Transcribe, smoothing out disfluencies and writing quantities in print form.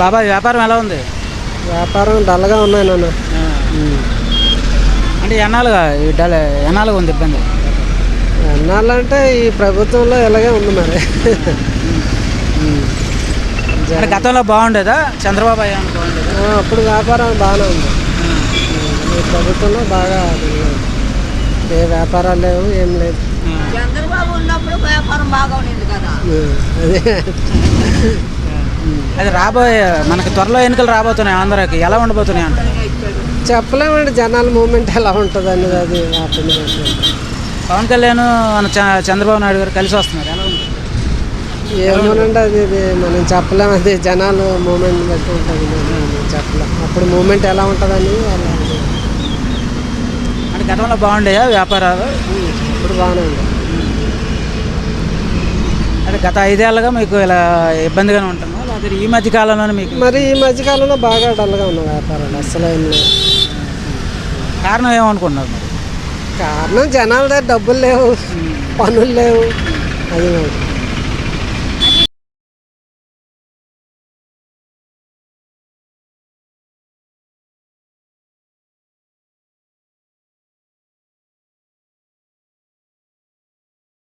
బాబాయ్ వ్యాపారం ఎలా ఉంది? వ్యాపారం డల్గా ఉన్నాయి నాన్న. అంటే ఎన్నాళ్ళుగా ఉంది ఇబ్బంది? ఎన్నాళ్ళంటే ఈ ప్రభుత్వంలో ఇలాగే ఉంది మరి. అంటే గతంలో బాగుండేదా? చంద్రబాబు అయ్యాను బాగుండేదా? అప్పుడు వ్యాపారం బాగానే ఉంది. ఈ ప్రభుత్వంలో బాగా ఏ వ్యాపారాలు లేవు, ఏం లేదు. చంద్రబాబు ఉన్నప్పుడు వ్యాపారం బాగా ఉండేది కదా. అదే అది రాబోయే మనకి త్వరలో ఎన్నికలు రాబోతున్నాయి ఆంధ్రాకి, ఎలా ఉండబోతున్నాయి అంట? చెప్పలేమండి జనాల మూమెంట్ ఎలా ఉంటుంది అనేది. అది వాటిని పవన్ కళ్యాణ్ మన చంద్రబాబు నాయుడు గారు కలిసి వస్తున్నారు, ఎలా ఉంటుంది? ఏమోనండి అది మనం చెప్పలేము. అది జనాలు మూమెంట్ బట్టి ఉంటుంది, చెప్పలేం. అప్పుడు మూమెంట్ ఎలా ఉంటుందని అలా. అంటే గతంలో బాగుండేయా వ్యాపారాలు? ఇప్పుడు బాగానే ఉంది. అంటే గత 5 ఏళ్ళుగా మీకు ఇలా ఇబ్బందిగానే ఉంటున్నా, లేకపోతే ఈ మధ్య కాలంలోనే మీకు? మరి ఈ మధ్యకాలంలో బాగా డల్గా ఉన్నాయి వ్యాపారాలు, అసలు ఏం లేదు. కారణం ఏమనుకుంటున్నారు మరి? కారణం జనాల దగ్గర డబ్బులు లేవు, పనులు లేవు, అది